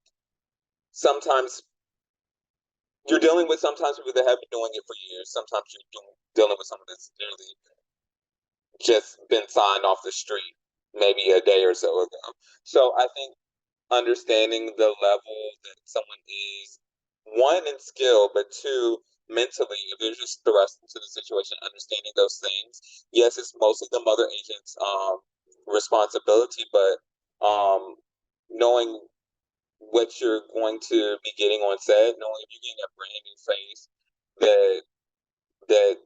sometimes you're dealing with sometimes people that have been doing it for years. Sometimes you're dealing with someone that's literally just been signed off the street maybe a day or so ago. So I think understanding the level that someone is, one, in skill, but two, mentally, if they're just thrust into the situation, understanding those things. Yes, it's mostly the mother agent's responsibility, but knowing what you're going to be getting on set, knowing if you're getting a brand new face, that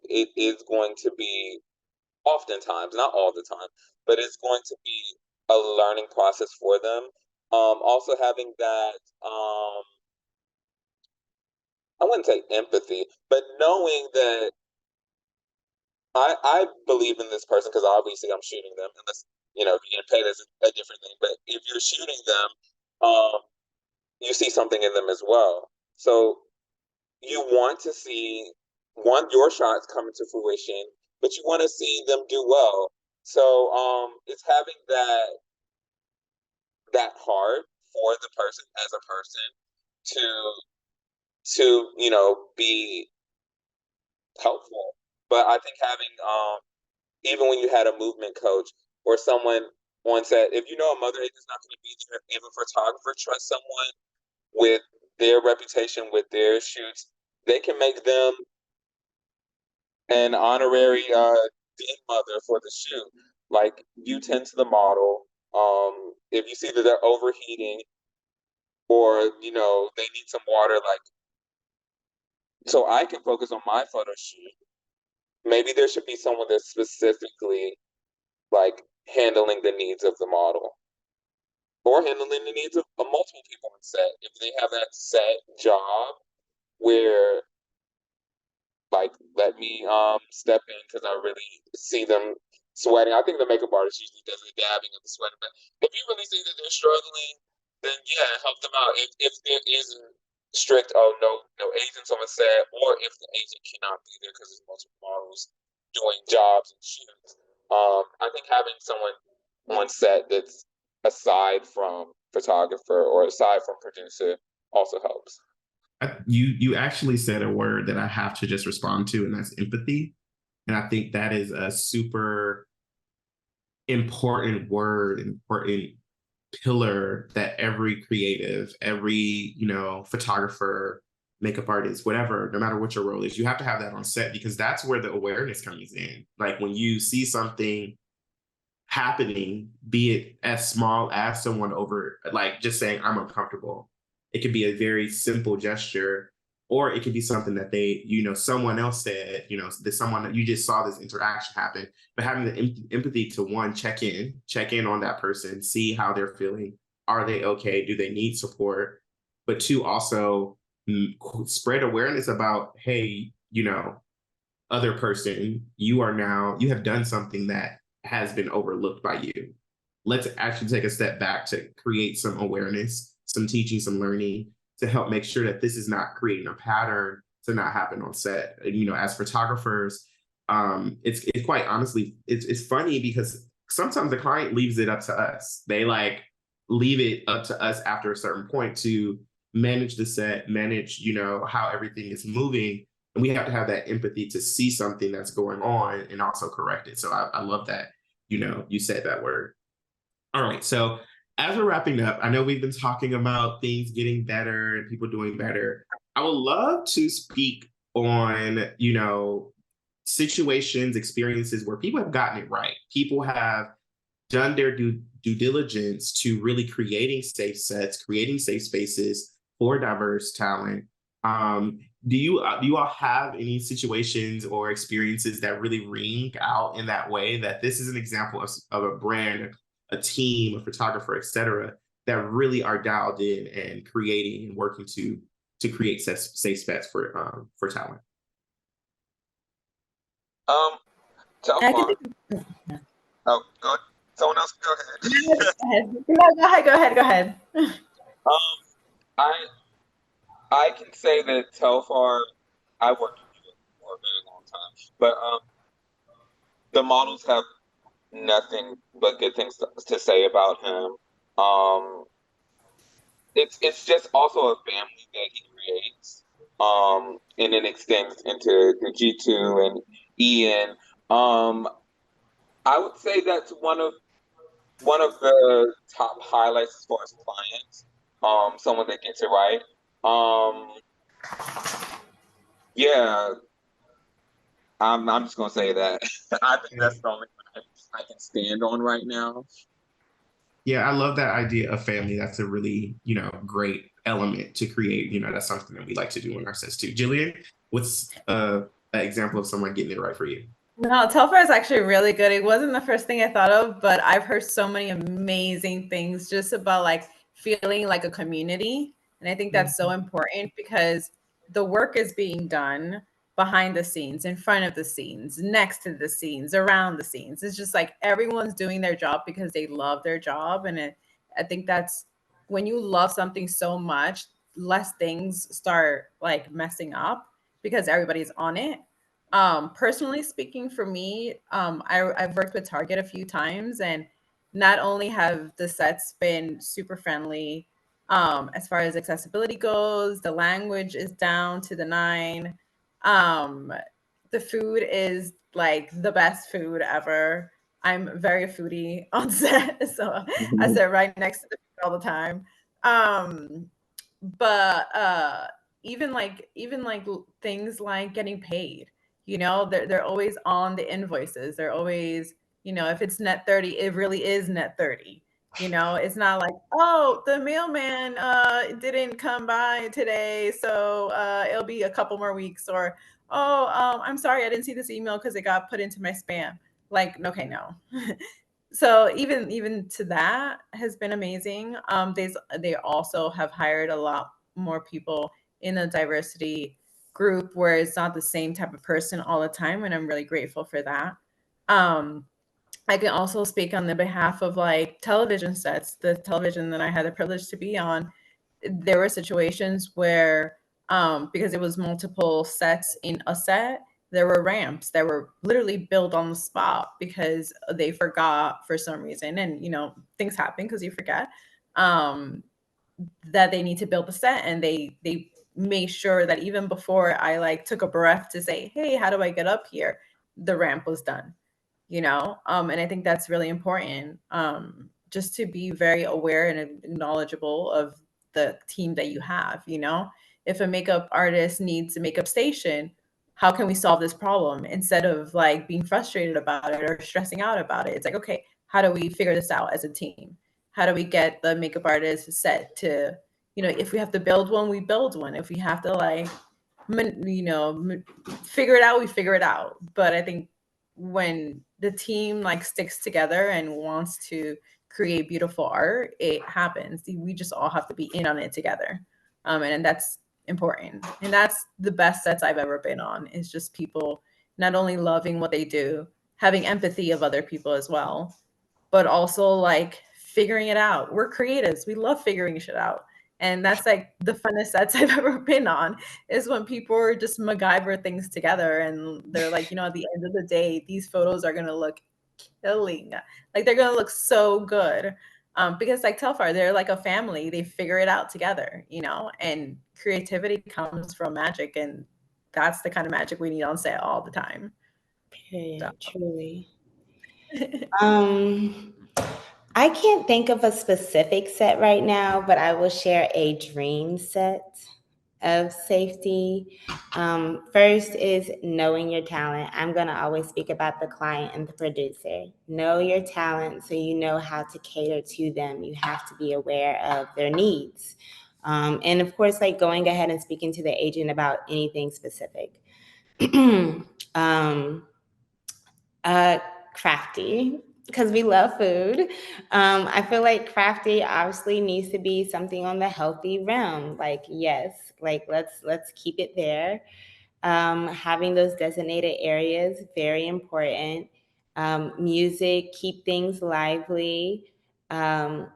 it is going to be, oftentimes, not all the time, but it's going to be a learning process for them. Also having that, I wouldn't say empathy, but knowing that I believe in this person, because obviously I'm shooting them, unless, if you're getting paid is a different thing. But if you're shooting them, you see something in them as well. So you want to see your shots coming to fruition, but you want to see them do well. So it's having that heart for the person as a person to be helpful. But I think having even when you had a movement coach or someone on set, if you know a mother agent's not going to be there, if a photographer trusts someone with their reputation, with their shoots, they can make them an honorary den mother for the shoot. Like, you tend to the model. If you see that they're overheating, or they need some water, like, so I can focus on my photo shoot. Maybe there should be someone that's specifically like handling the needs of the model, or handling the needs of multiple people on set. If they have that set job where, like, let me step in because I really see them sweating. I think the makeup artist usually does the dabbing of the sweating, but if you really see that they're struggling, then yeah, help them out. If there isn't strict, no agents on the set, or if the agent cannot be there because there's multiple models doing jobs and shoots, I think having someone on set that's aside from photographer or aside from producer also helps. You actually said a word that I have to just respond to, and that's empathy. And I think that is a super important word, important pillar that every creative, every photographer, makeup artist, whatever, no matter what your role is, you have to have that on set, because that's where the awareness comes in. Like, when you see something happening, be it as small as someone over, like, just saying I'm uncomfortable. It could be a very simple gesture, or it could be something that someone else said, that someone that you just saw this interaction happen. But having the empathy to, one, check in on that person, see how they're feeling. Are they okay? Do they need support? But two, also spread awareness about, hey, other person, you have done something that has been overlooked by you. Let's actually take a step back to create some awareness, some teaching, some learning, to help make sure that this is not creating a pattern to not happen on set. As photographers, it's quite honestly, it's funny because sometimes the client leaves it up to us. They leave it up to us after a certain point to manage the set, manage, how everything is moving. And we have to have that empathy to see something that's going on and also correct it. So I love that, you said that word. All right. So as we're wrapping up, I know we've been talking about things getting better and people doing better. I would love to speak on, situations, experiences where people have gotten it right. People have done their due diligence to really creating safe sets, creating safe spaces for diverse talent. Do you all have any situations or experiences that really ring out in that way, that this is an example of a brand, a team, a photographer, etc., that really are dialed in and creating and working to create safe space for talent. I can Telfar. think Oh, go ahead. Someone else, go ahead. go ahead. No, go ahead. I can say that Telfar, I worked with him for a very long time, but the models have nothing but good things to say about him. Um, it's just also a family that he creates, and it extends into the G2 and Ian. I would say that's one of the top highlights as far as clients. Someone that gets it right. Um, yeah, I'm just gonna say that. I think that's the only one I can stand on right now. Yeah, I love that idea of family. That's a really, great element to create. That's something that we like to do in our sets too. Jillian, what's an example of someone getting it right for you? No, Telfar is actually really good. It wasn't the first thing I thought of, but I've heard so many amazing things just about like feeling like a community. And I think that's so important because the work is being done behind the scenes, in front of the scenes, next to the scenes, around the scenes. It's just like everyone's doing their job because they love their job. And I think that's when you love something so much, less things start like messing up because everybody's on it. Personally speaking, for me, I've worked with Target a few times, and not only have the sets been super friendly, as far as accessibility goes, the language is down to the nine. Um, the food is like the best food ever. I'm very foodie on set, so I sit right next to the food all the time. Um, but even like things like getting paid, they're always on the invoices. They're always, if it's net 30, it really is net 30. It's not like, oh, the mailman didn't come by today, so it'll be a couple more weeks, or oh, I'm sorry, I didn't see this email because it got put into my spam. Like, okay, no. So even to that has been amazing. They also have hired a lot more people in a diversity group where it's not the same type of person all the time, and I'm really grateful for that. um I can also speak on the behalf of like television sets. The television that I had the privilege to be on, there were situations where, because it was multiple sets in a set, there were ramps that were literally built on the spot because they forgot for some reason, and things happen because you forget, um, that they need to build the set, and they made sure that even before I like took a breath to say, hey, how do I get up here, the ramp was done. And I think that's really important, just to be very aware and knowledgeable of the team that you have. If a makeup artist needs a makeup station, how can we solve this problem instead of like being frustrated about it or stressing out about it? It's like, okay, how do we figure this out as a team? How do we get the makeup artist set to, if we have to build one, we build one. If we have to like figure it out, we figure it out. But I think when the team like sticks together and wants to create beautiful art, it happens. We just all have to be in on it together. And that's important. And that's the best sets I've ever been on, is just people not only loving what they do, having empathy of other people as well, but also like figuring it out. We're creatives. We love figuring shit out. And that's like the funnest sets I've ever been on, is when people are just MacGyver things together and they're like, at the end of the day, these photos are going to look killing. Like they're going to look so good. Because like Telfar, they're like a family. They figure it out together, and creativity comes from magic. And that's the kind of magic we need on set all the time. Period. Truly. I can't think of a specific set right now, but I will share a dream set of safety. First is knowing your talent. I'm going to always speak about the client and the producer. Know your talent so you know how to cater to them. You have to be aware of their needs. And of course, like going ahead and speaking to the agent about anything specific. Crafty. because we love food. I feel like crafty obviously needs to be something on the healthy realm. Like, yes, like let's keep it there. Having those designated areas, very important. Music, keep things lively. And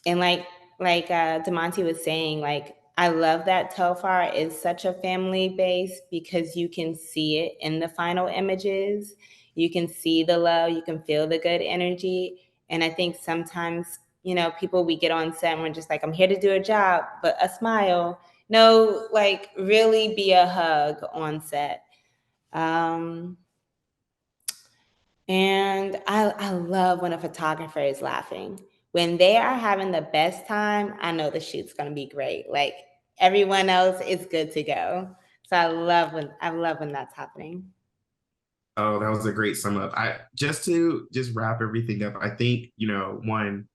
Demonte was saying, like, I love that Telfar is such a family base because you can see it in the final images. You can see the love, you can feel the good energy. And I think sometimes, people, we get on set and we're just like, I'm here to do a job, but a smile. No, like really be a hug on set. And I love when a photographer is laughing. When they are having the best time, I know the shoot's gonna be great. Like everyone else is good to go. So I love when that's happening. Oh, that was a great sum up. I just wrap everything up. I think, one,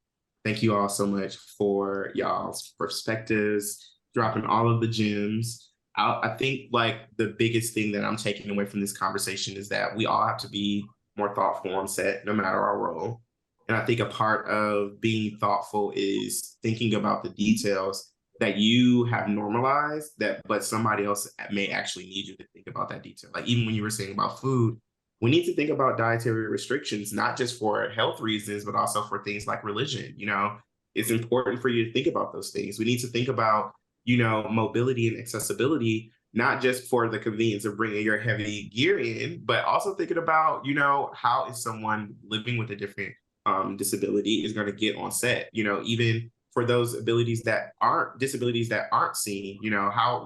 thank you all so much for y'all's perspectives, dropping all of the gems. I think like the biggest thing that I'm taking away from this conversation is that we all have to be more thoughtful on set, no matter our role. And I think a part of being thoughtful is thinking about the details that you have normalized that, but somebody else may actually need you to think about that detail. Like even when you were saying about food, we need to think about dietary restrictions, not just for health reasons, but also for things like religion. It's important for you to think about those things. We need to think about, mobility and accessibility, not just for the convenience of bringing your heavy gear in, but also thinking about, how is someone living with a different disability is going to get on set, even for those disabilities that aren't seen,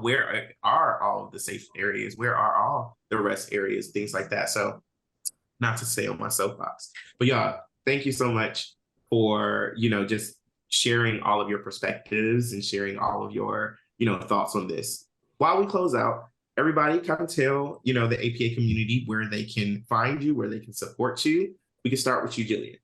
where are all of the safe areas? Where are all the rest areas? Things like that. So not to stay on my soapbox, but y'all, thank you so much for, just sharing all of your perspectives and sharing all of your, thoughts on this. While we close out, everybody kind of tell, the APA community where they can find you, where they can support you. We can start with you, Jillian.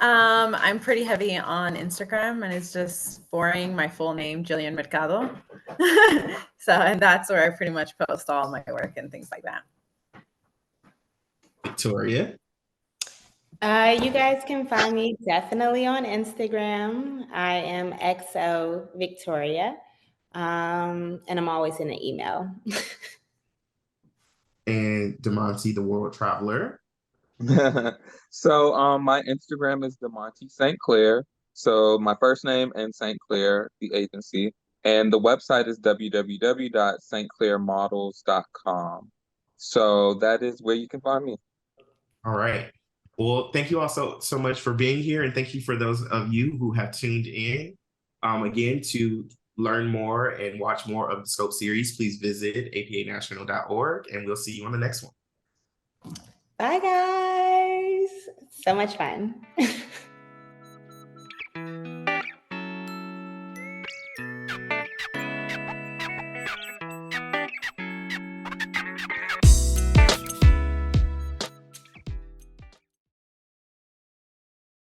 I'm pretty heavy on Instagram, and it's just boring. My full name, Jillian Mercado. And that's where I pretty much post all my work and things like that. Victoria. You guys can find me definitely on Instagram. I am XO Victoria. And I'm always in the email. And Demonte, the world traveler. So my Instagram is Demonte St. Clair. So my first name and St. Clair, the agency. And the website is www.stclairmodels.com. So that is where you can find me. All right. Well, thank you all so much for being here. And thank you for those of you who have tuned in. Again, to learn more and watch more of the Scope series, please visit apanational.org, and we'll see you on the next one. Bye, guys. So much fun.